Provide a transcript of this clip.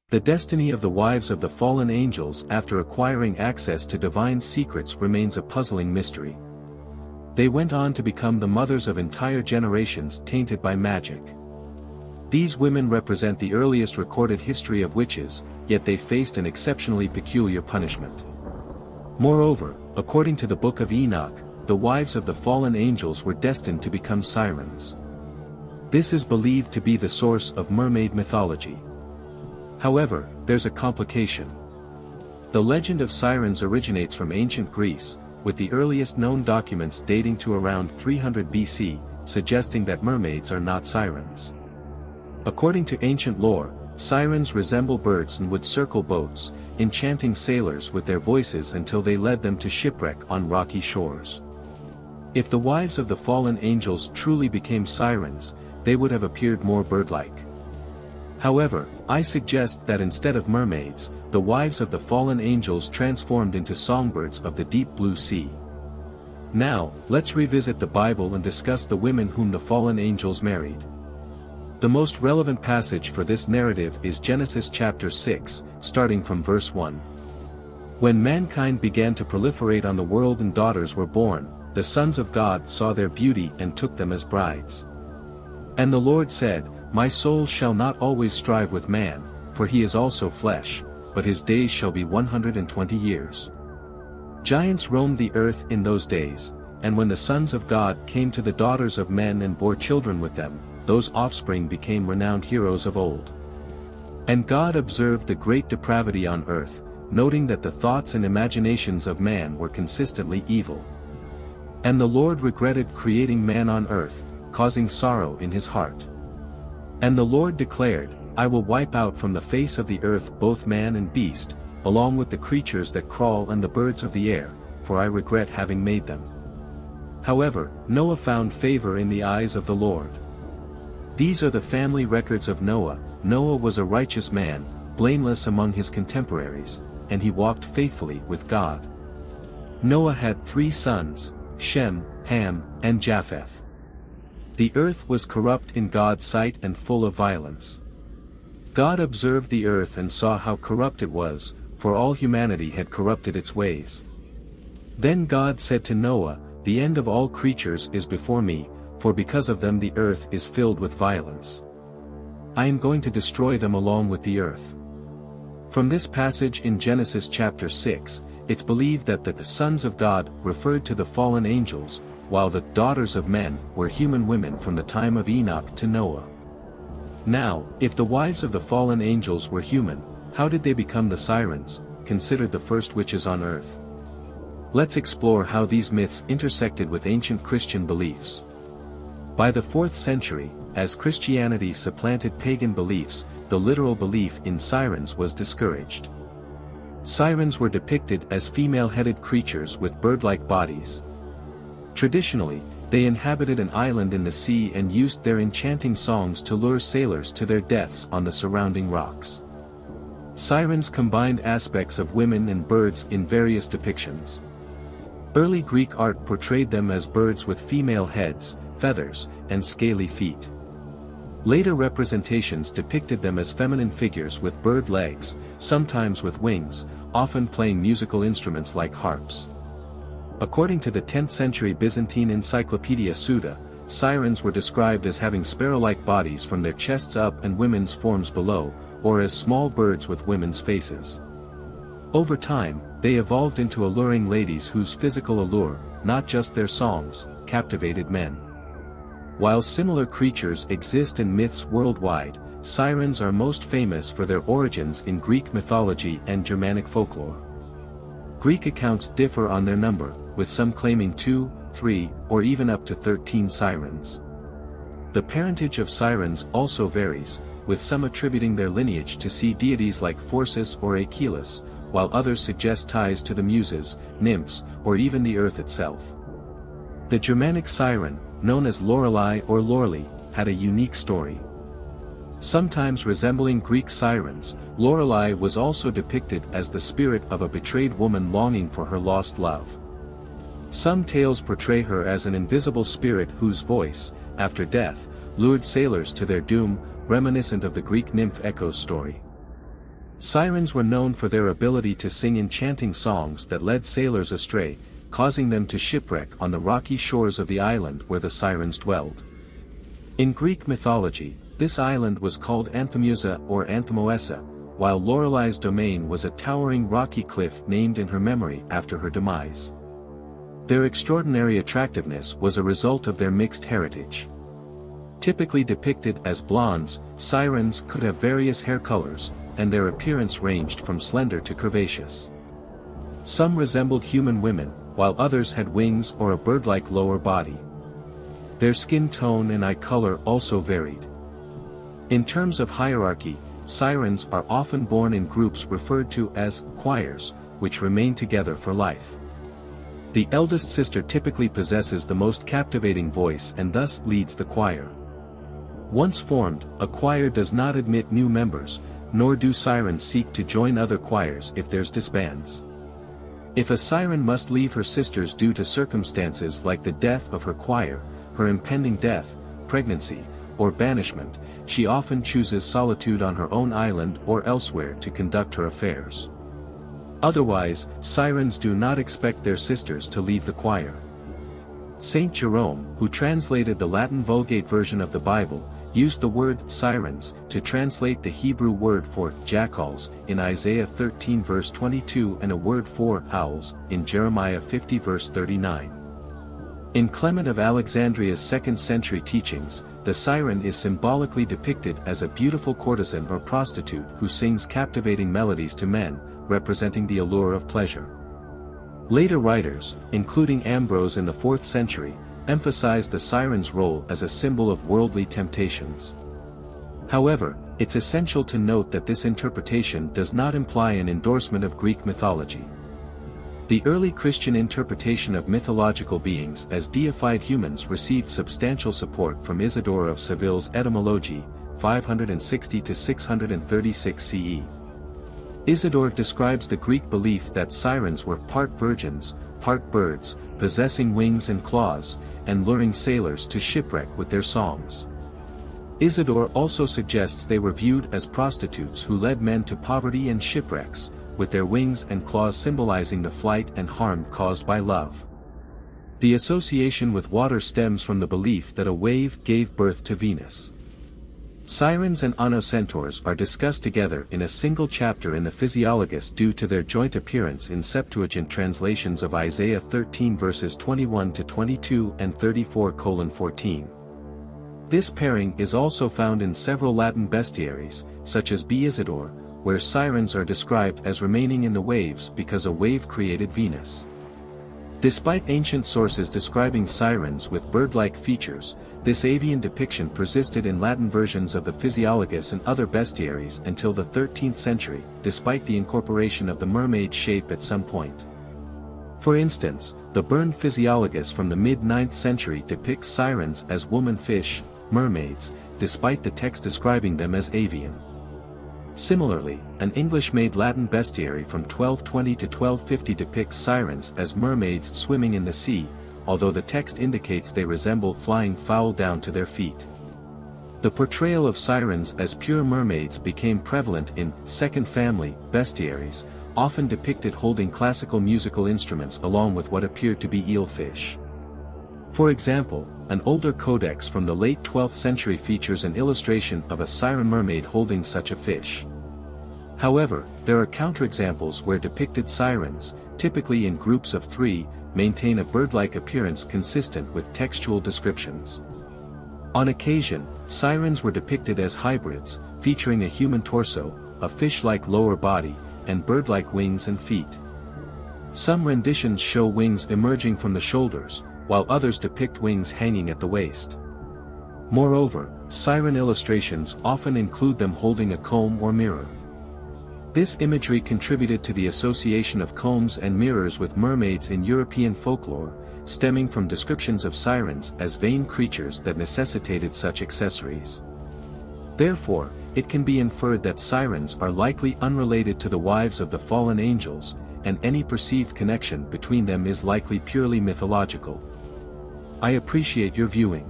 The destiny of the wives of the fallen angels after acquiring access to divine secrets remains a puzzling mystery. They went on to become the mothers of entire generations tainted by magic. These women represent the earliest recorded history of witches, yet they faced an exceptionally peculiar punishment. Moreover, according to the Book of Enoch, the wives of the fallen angels were destined to become sirens. This is believed to be the source of mermaid mythology. However, there's a complication. The legend of sirens originates from ancient Greece, with the earliest known documents dating to around 300 BC, suggesting that mermaids are not sirens. According to ancient lore, sirens resemble birds and would circle boats, enchanting sailors with their voices until they led them to shipwreck on rocky shores. If the wives of the fallen angels truly became sirens, they would have appeared more bird-like. However, I suggest that instead of mermaids, the wives of the fallen angels transformed into songbirds of the deep blue sea. Now, let's revisit the Bible and discuss the women whom the fallen angels married. The most relevant passage for this narrative is Genesis chapter 6, starting from verse 1. When mankind began to proliferate on the world and daughters were born, the sons of God saw their beauty and took them as brides. And the Lord said, My soul shall not always strive with man, for he is also flesh, but his days shall be 120 years. Giants roamed the earth in those days, and when the sons of God came to the daughters of men and bore children with them, those offspring became renowned heroes of old. And God observed the great depravity on earth, noting that the thoughts and imaginations of man were consistently evil. And the Lord regretted creating man on earth, causing sorrow in his heart. And the Lord declared, I will wipe out from the face of the earth both man and beast, along with the creatures that crawl and the birds of the air, for I regret having made them. However, Noah found favor in the eyes of the Lord. These are the family records of Noah. Noah was a righteous man, blameless among his contemporaries, and he walked faithfully with God. Noah had 3 sons, Shem, Ham, and Japheth. The earth was corrupt in God's sight and full of violence. God observed the earth and saw how corrupt it was, for all humanity had corrupted its ways. Then God said to Noah, The end of all creatures is before me, for because of them the earth is filled with violence. I am going to destroy them along with the earth. From this passage in Genesis chapter 6, it's believed that the sons of God referred to the fallen angels, while the daughters of men were human women from the time of Enoch to Noah. Now, if the wives of the fallen angels were human, how did they become the sirens, considered the first witches on earth? Let's explore how these myths intersected with ancient Christian beliefs. By the 4th century, as Christianity supplanted pagan beliefs, the literal belief in sirens was discouraged. Sirens were depicted as female-headed creatures with bird-like bodies. Traditionally, they inhabited an island in the sea and used their enchanting songs to lure sailors to their deaths on the surrounding rocks. Sirens combined aspects of women and birds in various depictions. Early Greek art portrayed them as birds with female heads, feathers, and scaly feet. Later representations depicted them as feminine figures with bird legs, sometimes with wings, often playing musical instruments like harps. According to the 10th century Byzantine encyclopedia Suda, sirens were described as having sparrow-like bodies from their chests up and women's forms below, or as small birds with women's faces. Over time, they evolved into alluring ladies whose physical allure, not just their songs, captivated men. While similar creatures exist in myths worldwide, sirens are most famous for their origins in Greek mythology and Germanic folklore. Greek accounts differ on their number, with some claiming 2, 3, or even up to 13 sirens. The parentage of sirens also varies, with some attributing their lineage to sea deities like Phorcys or Aeschylus, while others suggest ties to the Muses, nymphs, or even the earth itself. The Germanic siren, known as Lorelei or Lorelei, had a unique story. Sometimes resembling Greek sirens, Lorelei was also depicted as the spirit of a betrayed woman longing for her lost love. Some tales portray her as an invisible spirit whose voice, after death, lured sailors to their doom, reminiscent of the Greek nymph Echo's story. Sirens were known for their ability to sing enchanting songs that led sailors astray, causing them to shipwreck on the rocky shores of the island where the sirens dwelled. In Greek mythology, this island was called Anthemusa or Anthemoessa, while Lorelei's domain was a towering rocky cliff named in her memory after her demise. Their extraordinary attractiveness was a result of their mixed heritage. Typically depicted as blondes, sirens could have various hair colors, and their appearance ranged from slender to curvaceous. Some resembled human women, while others had wings or a bird-like lower body. Their skin tone and eye color also varied. In terms of hierarchy, sirens are often born in groups referred to as choirs, which remain together for life. The eldest sister typically possesses the most captivating voice and thus leads the choir. Once formed, a choir does not admit new members, nor do sirens seek to join other choirs if there's disbands. If a siren must leave her sisters due to circumstances like the death of her choir, her impending death, pregnancy, or banishment, she often chooses solitude on her own island or elsewhere to conduct her affairs. Otherwise, sirens do not expect their sisters to leave the choir. Saint Jerome, who translated the Latin Vulgate version of the Bible, used the word sirens to translate the Hebrew word for jackals in Isaiah 13 verse 22 and a word for owls in Jeremiah 50 verse 39. In Clement of Alexandria's 2nd century teachings, the siren is symbolically depicted as a beautiful courtesan or prostitute who sings captivating melodies to men, representing the allure of pleasure. Later writers, including Ambrose in the 4th century, emphasized the siren's role as a symbol of worldly temptations. However, it's essential to note that this interpretation does not imply an endorsement of Greek mythology. The early Christian interpretation of mythological beings as deified humans received substantial support from Isidore of Seville's Etymology, 560 to 636 CE. Isidore describes the Greek belief that sirens were part virgins, part birds, possessing wings and claws, and luring sailors to shipwreck with their songs. Isidore also suggests they were viewed as prostitutes who led men to poverty and shipwrecks, with their wings and claws symbolizing the flight and harm caused by love. The association with water stems from the belief that a wave gave birth to Venus. Sirens and onocentaurs are discussed together in a single chapter in the Physiologus due to their joint appearance in Septuagint translations of Isaiah 13 verses 21 to 22 and 34:14. This pairing is also found in several Latin bestiaries, such as B. Isidore, where sirens are described as remaining in the waves because a wave created Venus. Despite ancient sources describing sirens with bird-like features, this avian depiction persisted in Latin versions of the Physiologus and other bestiaries until the 13th century, despite the incorporation of the mermaid shape at some point. For instance, the Bern Physiologus from the mid-9th century depicts sirens as woman fish, mermaids, despite the text describing them as avian. Similarly, an English-made Latin bestiary from 1220 to 1250 depicts sirens as mermaids swimming in the sea, although the text indicates they resemble flying fowl down to their feet. The portrayal of sirens as pure mermaids became prevalent in second family bestiaries, often depicted holding classical musical instruments along with what appeared to be eelfish. For example, an older codex from the late 12th century features an illustration of a siren mermaid holding such a fish. However, there are counterexamples where depicted sirens, typically in groups of 3, maintain a bird-like appearance consistent with textual descriptions. On occasion, sirens were depicted as hybrids, featuring a human torso, a fish-like lower body, and bird-like wings and feet. Some renditions show wings emerging from the shoulders, while others depict wings hanging at the waist. Moreover, siren illustrations often include them holding a comb or mirror. This imagery contributed to the association of combs and mirrors with mermaids in European folklore, stemming from descriptions of sirens as vain creatures that necessitated such accessories. Therefore, it can be inferred that sirens are likely unrelated to the wives of the fallen angels, and any perceived connection between them is likely purely mythological. I appreciate your viewing.